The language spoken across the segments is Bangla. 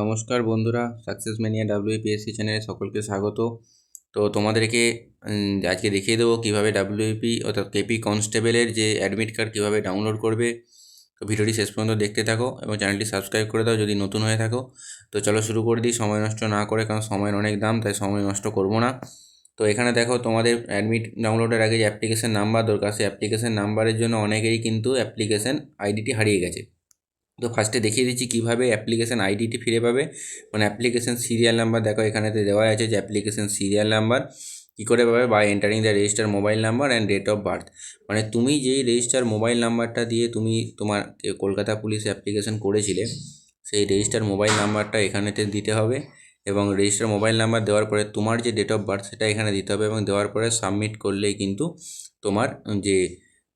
নমস্কার বন্ধুরা, সাকসেস ম্যানিয়া ডাব্লিউপিএসসি চ্যানেলে সকলকে স্বাগত। তো তোমাদেরকে আজকে দেখিয়ে দেবো কীভাবে ডাব্লিউপি অর্থাৎ কেপি কনস্টেবলের যে অ্যাডমিট কার্ড কীভাবে ডাউনলোড করবে। তো ভিডিওটি শেষ পর্যন্ত দেখতে থাকো এবং চ্যানেলটি সাবস্ক্রাইব করে দাও যদি নতুন হয়ে থাকো। তো চলো শুরু করে দিই, সময় নষ্ট না করে, কারণ সময়ের অনেক দাম, তাই সময় নষ্ট করবো না। তো এখানে দেখো, তোমাদের অ্যাডমিট ডাউনলোডের আগে যে অ্যাপ্লিকেশন নাম্বার দরকার, সেই অ্যাপ্লিকেশন নাম্বারের জন্য অনেকেরই কিন্তু অ্যাপ্লিকেশন আইডিটি হারিয়ে গেছে। তো ফার্স্টে দেখিয়ে দিচ্ছি কীভাবে অ্যাপ্লিকেশন আইডিটি ফিরে পাবে। মানে অ্যাপ্লিকেশন সিরিয়াল নাম্বার দেখো এখানেতে দেওয়া আছে যে অ্যাপ্লিকেশন সিরিয়াল নাম্বার কী করে পাবে, by entering the register mobile number and date of birth. মানে তুমি যেই রেজিস্টার মোবাইল নাম্বারটা দিয়ে তুমি তোমার কলকাতা পুলিশে অ্যাপ্লিকেশন করেছিলে, সেই রেজিস্টার মোবাইল নাম্বারটা এখানেতে দিতে হবে। এবং রেজিস্টার মোবাইল নাম্বার দেওয়ার পরে তোমার যে ডেট অফ বার্থ সেটা এখানে দিতে হবে, এবং দেওয়ার পরে সাবমিট করলেই কিন্তু তোমার যে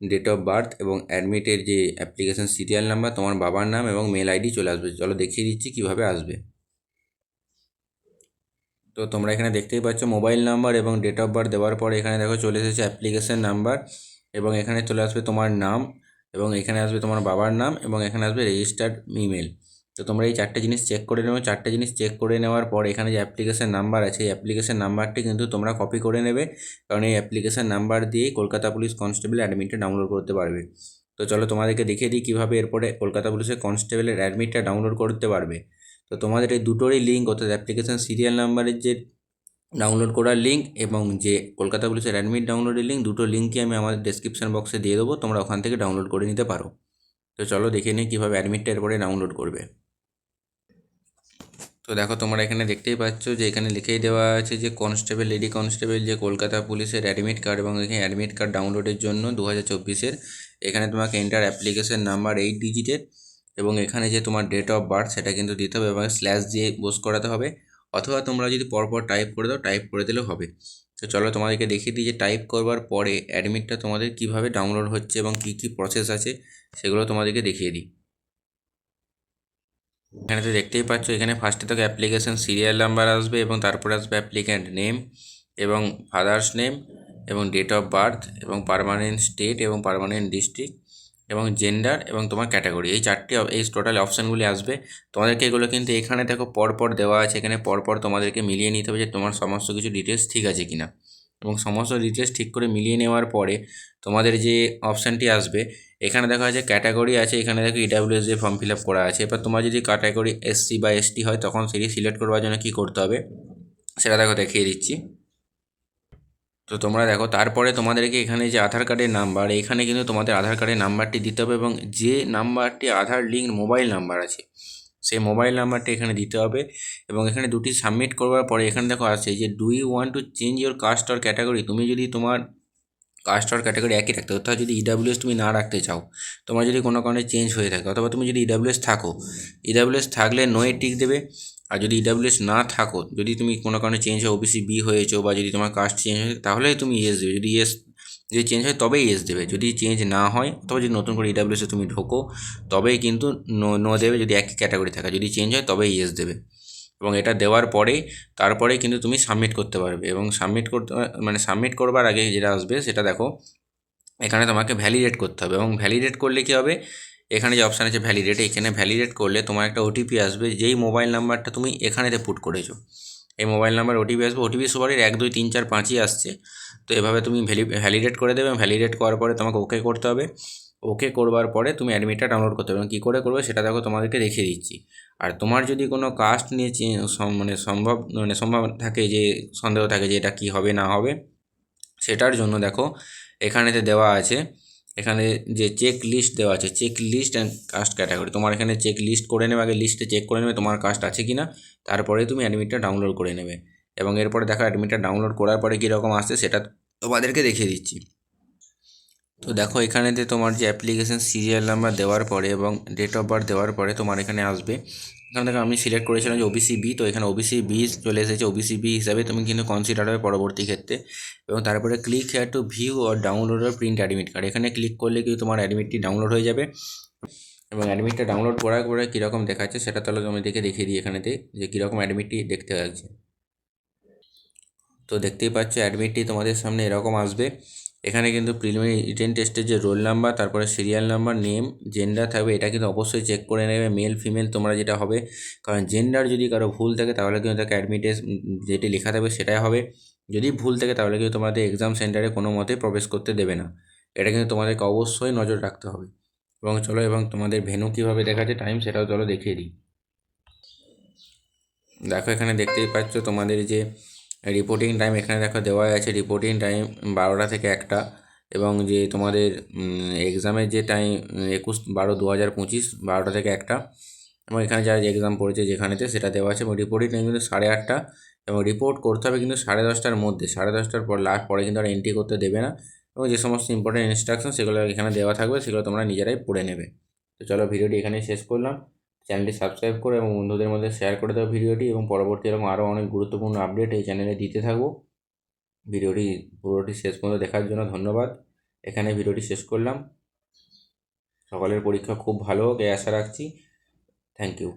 ডেট অফ বার্থ এবং অ্যাডমিটের যে অ্যাপ্লিকেশন সিরিয়াল নাম্বার, তোমার বাবার নাম এবং মেল আইডি চলে আসবে। চলো দেখিয়ে দিচ্ছি কীভাবে আসবে। তো তোমরা এখানে দেখতেই পাচ্ছ মোবাইল নাম্বার এবং ডেট অফ বার্থ দেওয়ার পরে এখানে দেখো চলে এসেছে অ্যাপ্লিকেশন নাম্বার, এবং এখানে চলে আসবে তোমার নাম, এবং এখানে আসবে তোমার বাবার নাম, এবং এখানে আসবে রেজিস্টার্ড ইমেল। তো তোমরা এই চারটে জিনিস চেক করে নেবে। চারটে জিনিস চেক করে নেওয়ার পর এখানে যে অ্যাপ্লিকেশন নাম্বার আছে, এই অ্যাপ্লিকেশন নাম্বারটি কিন্তু তোমরা কপি করে নেবে, কারণ এই অ্যাপ্লিকেশন নাম্বার দিয়েই কলকাতা পুলিশ কনস্টেবল অ্যাডমিটটা ডাউনলোড করতে পারবে। তো চলো তোমাদেরকে দেখিয়ে দিই কীভাবে এরপরে কলকাতা পুলিশের কনস্টেবলের অ্যাডমিটটা ডাউনলোড করতে পারবে। তো তোমাদের এই দুটোরই লিঙ্ক, অর্থাৎ অ্যাপ্লিকেশন সিরিয়াল নাম্বারের যে ডাউনলোড করার লিঙ্ক এবং যে কলকাতা পুলিশের অ্যাডমিট ডাউনলোডের লিঙ্ক, দুটো লিঙ্কই আমি আমাদের ডেসক্রিপশন বক্সে দিয়ে দেবো, তোমরা ওখান থেকে ডাউনলোড করে নিতে পারো। তো চলো দেখে নিই কীভাবে অ্যাডমিটটা এরপরে ডাউনলোড করবে। তো দেখো, তোমরা এখানে দেখতেই পাচ্ছ যে এখানে লিখেই দেওয়া আছে যে কনস্টেবল, লেডি কনস্টেবল যে কলকাতা পুলিশের অ্যাডমিট কার্ড, এবং এখানে অ্যাডমিট কার্ড ডাউনলোডের জন্য 2024-এর এখানে তোমাকে এন্টার অ্যাপ্লিকেশন নাম্বার 8 ডিজিটের, এবং এখানে যে তোমার ডেট অফ বার্থ সেটা কিন্তু দিতে হবে, এবং স্ল্যাশ দিয়ে বোস করাতে হবে, অথবা তোমরা যদি পরপর টাইপ করে দাও, টাইপ করে দিলেও হবে। তো চলো তোমাদেরকে দেখিয়ে দিই যে টাইপ করবার পরে অ্যাডমিটটা তোমাদের কীভাবে ডাউনলোড হচ্ছে এবং কী কী প্রসেস আছে সেগুলো তোমাদেরকে দেখিয়ে দিই। এখানে তো দেখতেই পাচ্ছ, এখানে ফার্স্টে থেকে অ্যাপ্লিকেশন সিরিয়াল নাম্বার আসবে, এবং তারপরে আসবে অ্যাপ্লিক্যান্ট নেম এবং ফাদার্স নেম এবং ডেট অফ বার্থ এবং পার্মানেন্ট স্টেট এবং পার্মানেন্ট ডিস্ট্রিক্ট এবং জেন্ডার এবং তোমার ক্যাটাগরি। এই চারটি এই টোটাল অপশানগুলি আসবে। তোমাদেরকে এগুলো কিন্তু এখানে দেখো পরপর দেওয়া আছে, এখানে পরপর তোমাদেরকে মিলিয়ে নিতে হবে যে তোমার সমস্ত কিছু ডিটেলস ঠিক আছে কিনা, এবং সমস্ত ডিটেলস ঠিক করে মিলিয়ে নেওয়ার পরে তোমাদের যে অপশানটি আসবে, এখানে দেখা আছে ক্যাটাগরি আছে, এখানে দেখো ইডাব্লিউএস যে ফর্ম ফিল আপ করা আছে। এবার তোমার যদি ক্যাটাগরি এসসি বা এসটি হয়, তখন সেটি সিলেক্ট করবার জন্য কী করতে হবে সেটা দেখো দেখিয়ে দিচ্ছি। তো তোমরা দেখো, তারপরে তোমাদেরকে এখানে যে আধার কার্ডের নাম্বার, এখানে কিন্তু তোমাদের আধার কার্ডের নাম্বারটি দিতে হবে, এবং যে নাম্বারটি আধার লিঙ্ক মোবাইল নাম্বার আছে সেই মোবাইল নাম্বারটি এখানে দিতে হবে। এবং এখানে দুটি সাবমিট করবার পরে এখানে দেখো আছে যে do you want to change your caste or category. তুমি যদি তোমার কাস্ট আর ক্যাটাগরি একই রাখতে, অর্থাৎ যদি ইডাব্লিউএস তুমি না রাখতে চাও, তোমার যদি কোনো কারণে চেঞ্জ হয়ে থাকে, অথবা তুমি যদি ইডাব্লিউএস থাকো, ইডাব্লিউএস থাকলে নোয়ে টিক দেবে। আর যদি ইডাব্লিউএস না থাকো, যদি তুমি কোনো কারণে চেঞ্জ হয়, ওবিসি বি হয়েছো, বা যদি তোমার কাস্ট চেঞ্জ হয়, তাহলেই তুমি ইয়েস দেবে। যদি চেঞ্জ হয় তবেই ইয়েস দেবে। যদি চেঞ্জ না হয়, অথবা যদি নতুন করে ইডাব্লিউএসে তুমি ঢোকো, তবেই কিন্তু নো দেবে। যদি একই ক্যাটাগরি থাকে, যদি চেঞ্জ হয় তবেই ইয়েস দেবে। এবং এটা দেওয়ার পরেই তারপরে কিন্তু তুমি সাবমিট করতে পারবে। এবং সাবমিট করবার আগে যেটা আসবে সেটা দেখো, এখানে তোমাকে ভ্যালিডেট করতে হবে। এবং ভ্যালিডেট করলে কী হবে, এখানে যে অপশান আছে ভ্যালিডেট, এখানে ভ্যালিডেট করলে তোমার একটা ওটিপি আসবে, যেই মোবাইল নাম্বারটা তুমি এখানেতে পুট করেছো, এই মোবাইল নাম্বার ওটিপি আসবে। ওটিপি সবারই 1 2 3 4 5ই আসছে। তো এভাবে তুমি ভ্যালিডেট করে দেবে। ভ্যালিডেট করার পরে তোমাকে ওকে করতে হবে। ওকে করবার পরে তুমি অ্যাডমিটটা ডাউনলোড করতে হবে, এবং কী করে করবে সেটা দেখো তোমাদেরকে দেখিয়ে দিচ্ছি। আর তোমার যদি কোনো কাস্ট নিয়ে সম্ভব থাকে, যে সন্দেহ থাকে যে এটা কী হবে না হবে, সেটার জন্য দেখো এখানেতে দেওয়া আছে, এখানে যে চেক লিস্ট দেওয়া আছে, check list and caste category, তোমার এখানে চেক লিস্ট করে নেবে, আগে লিস্টে চেক করে নেবে তোমার কাস্ট আছে কি না, তারপরে তুমি অ্যাডমিটটা ডাউনলোড করে নেবে। এবং এরপরে দেখো অ্যাডমিটটা ডাউনলোড করার পরে কীরকম আসছে সেটা তোমাদেরকে দেখিয়ে দিচ্ছি। তো দেখো, এখানেতে তোমার যে অ্যাপ্লিকেশন সিরিয়াল নাম্বার দেওয়ার পরে এবং ডেট অফ বার্থ দেওয়ার পরে তোমার এখানে আসবে, এখানে দেখো আমি সিলেক্ট করেছিলাম যে ওবিসি বি, তো এখানে ওবিসি বি চলে এসেছে। ওবিসি বি হিসাবে তুমি কিন্তু কনসিডার হবে পরবর্তী ক্ষেত্রে। এবং তারপরে click here two view or download or print admit card, এখানে ক্লিক করলে কিন্তু তোমার অ্যাডমিটটি ডাউনলোড হয়ে যাবে। এবং অ্যাডমিটটা ডাউনলোড করার পরে কীরকম দেখাচ্ছে সেটা তাহলে আমি দেখিয়ে দিই এখানেতে, যে কীরকম অ্যাডমিটটি দেখতে লাগছে। তো দেখতেই পাচ্ছ অ্যাডমিটটি তোমাদের সামনে এরকম আসবে। এখানে কিন্তু প্রিলিমিনারি রিটেন টেস্টের যে রোল নাম্বার, তারপরে সিরিয়াল নাম্বার, নেম, জেন্ডার থাকবে, এটা কিন্তু অবশ্যই চেক করে নেবে মেল ফিমেল তোমরা যেটা হবে, কারণ জেন্ডার যদি কারো ভুল থাকে তাহলে কিন্তু তাকে অ্যাডমিটেস যেটি লেখা থাকবে সেটাই হবে, যদি ভুল থাকে তাহলে কিন্তু তোমাদের এক্সাম সেন্টারে কোনো মতে প্রবেশ করতে দেবে না। এটা কিন্তু তোমাদেরকে অবশ্যই নজর রাখতে হবে। এবং চলো, এবং তোমাদের ভেন্যু কীভাবে দেখাচ্ছে টাইম সেটাও চলো দেখিয়ে দিই। দেখো এখানে দেখতেই পাচ্ছ তোমাদের যে রিপোর্টিং টাইম এখানে দেখো দেওয়া আছে, রিপোর্টিং টাইম 12টা থেকে 1টা, এবং যে তোমাদের এক্সামের যে টাইম 21/12/2025 12টা থেকে 1টা, এবং এখানে যারা যে এক্সাম পড়েছে যেখানেতে সেটা দেওয়া আছে, এবং রিপোর্টিং টাইম কিন্তু 8:30, এবং রিপোর্ট করতে হবে কিন্তু 10:30টার মধ্যে, 10:30টার পর লাস্ট পরে কিন্তু আর এন্ট্রি করতে দেবে না। এবং যে সমস্ত ইম্পর্টেন্ট ইনস্ট্রাকশন সেগুলো এখানে দেওয়া থাকবে, সেগুলো তোমরা নিজেরাই পড়ে নেবে। তো চলো, ভিডিওটি এখানেই শেষ করলাম। চ্যানেলটি সাবস্ক্রাইব করো এবং বন্ধুদের মধ্যে শেয়ার করে দাও ভিডিওটি, এবং পরবর্তী এরকম আরও অনেক গুরুত্বপূর্ণ আপডেট এই চ্যানেলে দিতে থাকবো। ভিডিওটি পুরোটি শেষ পর্যন্ত দেখার জন্য ধন্যবাদ। এখানে ভিডিওটি শেষ করলাম। সকলের পরীক্ষা খুব ভালো হোক এই আশা রাখছি। Thank you.